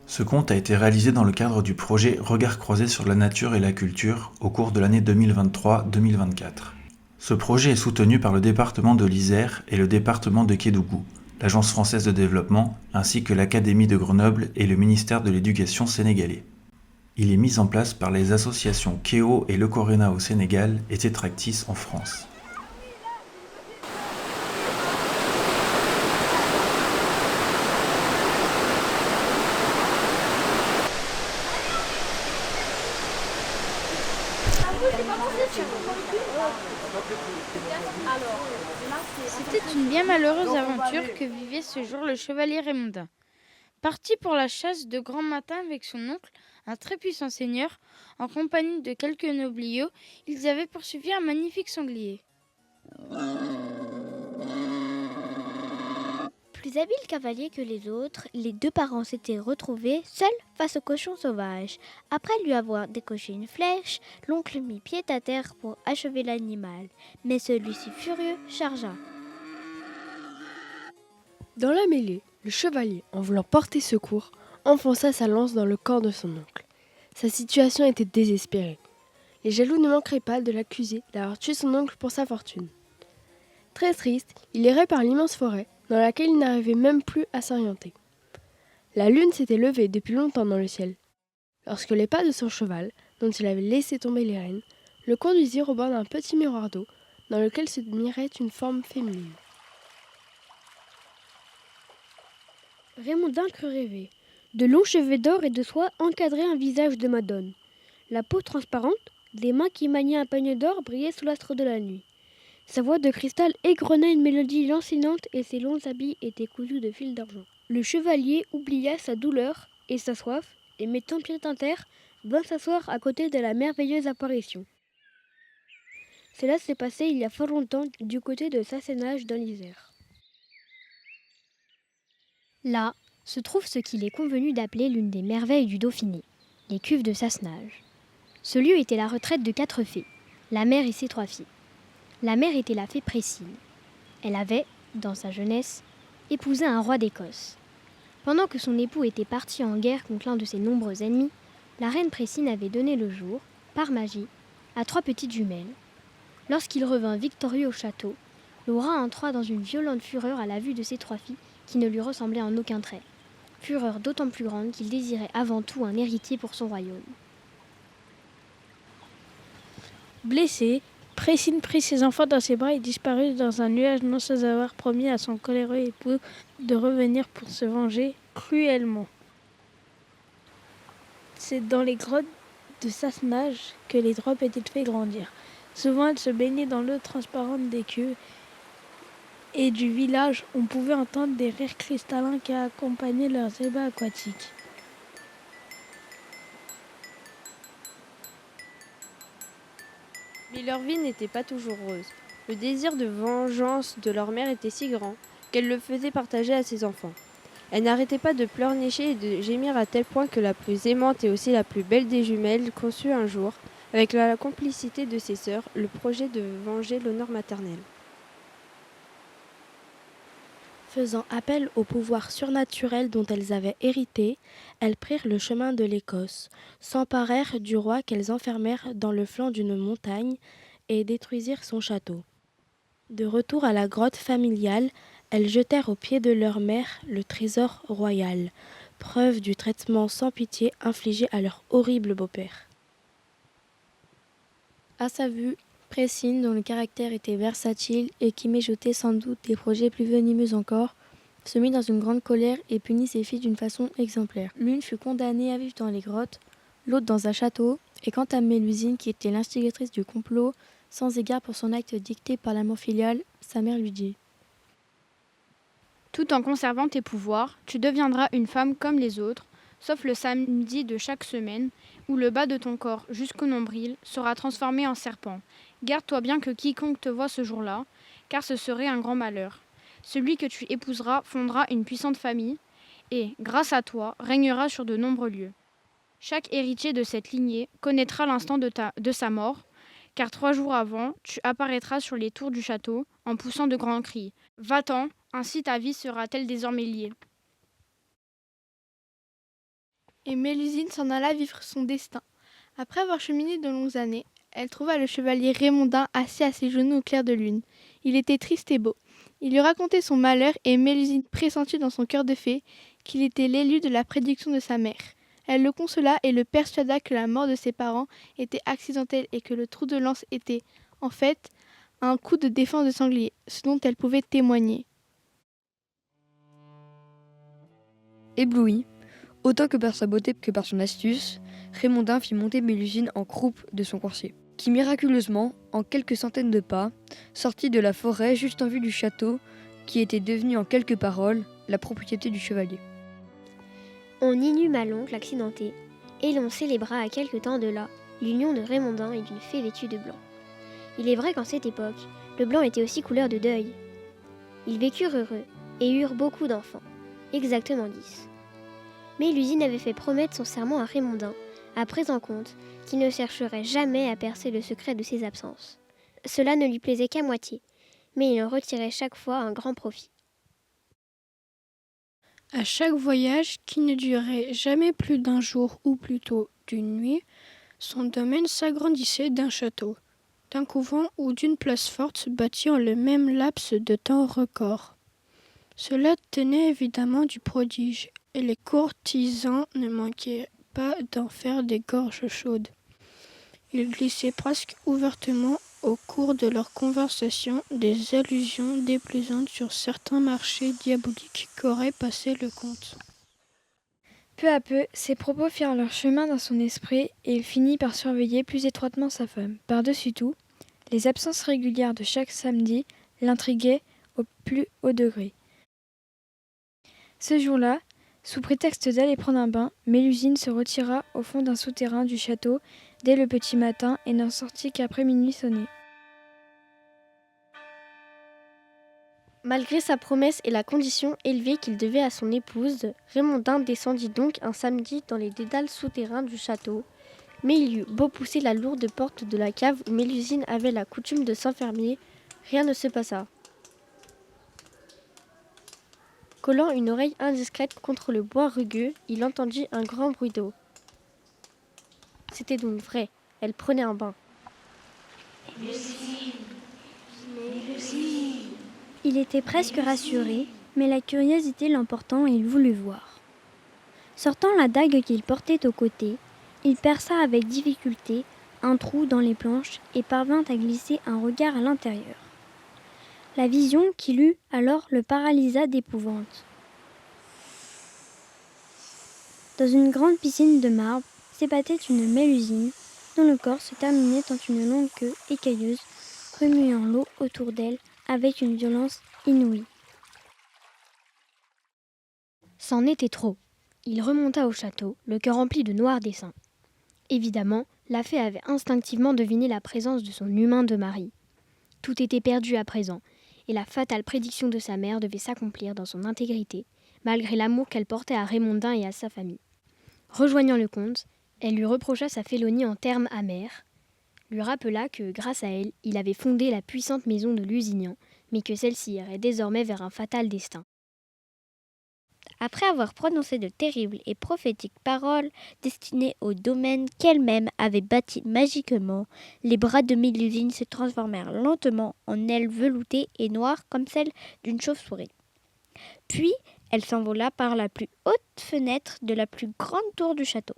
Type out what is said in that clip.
Ce conte a été réalisé dans le cadre du projet Regards croisés sur la nature et la culture au cours de l'année 2023-2024. Ce projet est soutenu par le département de l'Isère et le département de Kédougou, l'Agence française de développement, ainsi que l'Académie de Grenoble et le ministère de l'Éducation sénégalais. Il est mis en place par les associations Keo et Le Corena au Sénégal et Tetractis en France. C'était une bien malheureuse aventure que vivait ce jour le chevalier Raymondin. Parti pour la chasse de grand matin avec son oncle, un très puissant seigneur, en compagnie de quelques nobliaux, ils avaient poursuivi un magnifique sanglier. Plus habile cavalier que les autres, les deux parents s'étaient retrouvés seuls face au cochon sauvage. Après lui avoir décoché une flèche, l'oncle mit pied à terre pour achever l'animal. Mais celui-ci furieux chargea. Dans la mêlée, le chevalier, en voulant porter secours, enfonça sa lance dans le corps de son oncle. Sa situation était désespérée. Les jaloux ne manqueraient pas de l'accuser d'avoir tué son oncle pour sa fortune. Très triste, il errait par l'immense forêt, dans laquelle il n'arrivait même plus à s'orienter. La lune s'était levée depuis longtemps dans le ciel. Lorsque les pas de son cheval, dont il avait laissé tomber les rênes, le conduisirent au bord d'un petit miroir d'eau, dans lequel se mirait une forme féminine. Raymondin crut rêver. De longs cheveux d'or et de soie encadraient un visage de madone. La peau transparente, des mains qui maniaient un panier d'or brillaient sous l'astre de la nuit. Sa voix de cristal égrenait une mélodie lancinante et ses longs habits étaient cousus de fils d'argent. Le chevalier oublia sa douleur et sa soif et mettant pied à terre, vint s'asseoir à côté de la merveilleuse apparition. Cela s'est passé il y a fort longtemps du côté de Sassenage dans l'Isère. Là se trouve ce qu'il est convenu d'appeler l'une des merveilles du Dauphiné, les cuves de Sassenage. Ce lieu était la retraite de 4 fées, la mère et ses 3 filles. La mère était la fée Précile. Elle avait, dans sa jeunesse, épousé un roi d'Écosse. Pendant que son époux était parti en guerre contre l'un de ses nombreux ennemis, la reine Précine avait donné le jour, par magie, à 3 petites jumelles. Lorsqu'il revint victorieux au château, le roi entra dans une violente fureur à la vue de ses 3 filles qui ne lui ressemblaient en aucun trait. Fureur d'autant plus grande qu'il désirait avant tout un héritier pour son royaume. Blessé, Précine prit ses enfants dans ses bras et disparut dans un nuage non sans avoir promis à son coléreux époux de revenir pour se venger cruellement. C'est dans les grottes de Sassenage que les 3 petites fées grandirent. Souvent, elles se baignaient dans l'eau transparente des cuves et du village. On pouvait entendre des rires cristallins qui accompagnaient leurs ébats aquatiques. Mais leur vie n'était pas toujours rose. Le désir de vengeance de leur mère était si grand qu'elle le faisait partager à ses enfants. Elle n'arrêtait pas de pleurnicher et de gémir à tel point que la plus aimante et aussi la plus belle des jumelles conçut un jour, avec la complicité de ses sœurs, le projet de venger l'honneur maternel. Faisant appel au pouvoir surnaturel dont elles avaient hérité, elles prirent le chemin de l'Écosse, s'emparèrent du roi qu'elles enfermèrent dans le flanc d'une montagne et détruisirent son château. De retour à la grotte familiale, elles jetèrent aux pieds de leur mère le trésor royal, preuve du traitement sans pitié infligé à leur horrible beau-père. À sa vue, Précine, dont le caractère était versatile et qui méjotait sans doute des projets plus venimeux encore, se mit dans une grande colère et punit ses filles d'une façon exemplaire. L'une fut condamnée à vivre dans les grottes, l'autre dans un château, et quant à Mélusine, qui était l'instigatrice du complot, sans égard pour son acte dicté par l'amour filial, sa mère lui dit: Tout en conservant tes pouvoirs, tu deviendras une femme comme les autres, sauf le samedi de chaque semaine, où le bas de ton corps jusqu'au nombril sera transformé en serpent. Garde-toi bien que quiconque te voie ce jour-là, car ce serait un grand malheur. Celui que tu épouseras fondera une puissante famille, et, grâce à toi, régnera sur de nombreux lieux. Chaque héritier de cette lignée connaîtra l'instant de sa mort, car 3 jours avant, tu apparaîtras sur les tours du château en poussant de grands cris. Va-t'en, ainsi ta vie sera-t-elle désormais liée. et Mélusine s'en alla vivre son destin. Après avoir cheminé de longues années, elle trouva le chevalier Raymondin assis à ses genoux au clair de lune. Il était triste et beau. Il lui racontait son malheur et Mélusine pressentit dans son cœur de fée qu'il était l'élu de la prédiction de sa mère. Elle le consola et le persuada que la mort de ses parents était accidentelle et que le trou de lance était, en fait, un coup de défense de sanglier, ce dont elle pouvait témoigner. Ébloui, autant que par sa beauté que par son astuce, Raymondin fit monter Mélusine en croupe de son coursier, qui miraculeusement, en quelques centaines de pas, sortit de la forêt juste en vue du château, qui était devenu en quelques paroles la propriété du chevalier. On inhuma l'oncle accidenté, et l'on célébra à quelque temps de là l'union de Raymondin et d'une fée vêtue de blanc. Il est vrai qu'en cette époque, le blanc était aussi couleur de deuil. Ils vécurent heureux et eurent beaucoup d'enfants, exactement 10. Mélusine avait fait promettre son serment à Raymondin, à présent compte qu'il ne chercherait jamais à percer le secret de ses absences. Cela ne lui plaisait qu'à moitié, mais il en retirait chaque fois un grand profit. À chaque voyage, qui ne durait jamais plus d'un jour ou plutôt d'une nuit, son domaine s'agrandissait d'un château, d'un couvent ou d'une place forte bâtie en le même laps de temps record. Cela tenait évidemment du prodige, et les courtisans ne manquaient pas d'en faire des gorges chaudes. Ils glissaient presque ouvertement au cours de leur conversation des allusions déplaisantes sur certains marchés diaboliques qu'aurait passé le comte. Peu à peu, ces propos firent leur chemin dans son esprit et il finit par surveiller plus étroitement sa femme. Par-dessus tout, les absences régulières de chaque samedi l'intriguaient au plus haut degré. Ce jour-là, sous prétexte d'aller prendre un bain, Mélusine se retira au fond d'un souterrain du château dès le petit matin et n'en sortit qu'après minuit sonné. Malgré sa promesse et la condition élevée qu'il devait à son épouse, Raymondin descendit donc un samedi dans les dédales souterrains du château. Mais il eut beau pousser la lourde porte de la cave où Mélusine avait la coutume de s'enfermer, rien ne se passa. Collant une oreille indiscrète contre le bois rugueux, il entendit un grand bruit d'eau. C'était donc vrai, elle prenait un bain. Il était presque rassuré, mais la curiosité l'emportant, il voulut voir. Sortant la dague qu'il portait au côté, il perça avec difficulté un trou dans les planches et parvint à glisser un regard à l'intérieur. La vision qu'il eut alors le paralysa d'épouvante. Dans une grande piscine de marbre s'ébattait une Mélusine, dont le corps se terminait en une longue queue écailleuse, remuant l'eau autour d'elle avec une violence inouïe. C'en était trop. Il remonta au château, le cœur rempli de noirs desseins. Évidemment, la fée avait instinctivement deviné la présence de son humain de mari. Tout était perdu à présent, et la fatale prédiction de sa mère devait s'accomplir dans son intégrité, malgré l'amour qu'elle portait à Raymondin et à sa famille. Rejoignant le comte, elle lui reprocha sa félonie en termes amers, lui rappela que, grâce à elle, il avait fondé la puissante maison de Lusignan, mais que celle-ci irait désormais vers un fatal destin. Après avoir prononcé de terribles et prophétiques paroles destinées au domaine qu'elle-même avait bâti magiquement, les bras de Mélusine se transformèrent lentement en ailes veloutées et noires comme celles d'une chauve-souris. Puis, elle s'envola par la plus haute fenêtre de la plus grande tour du château.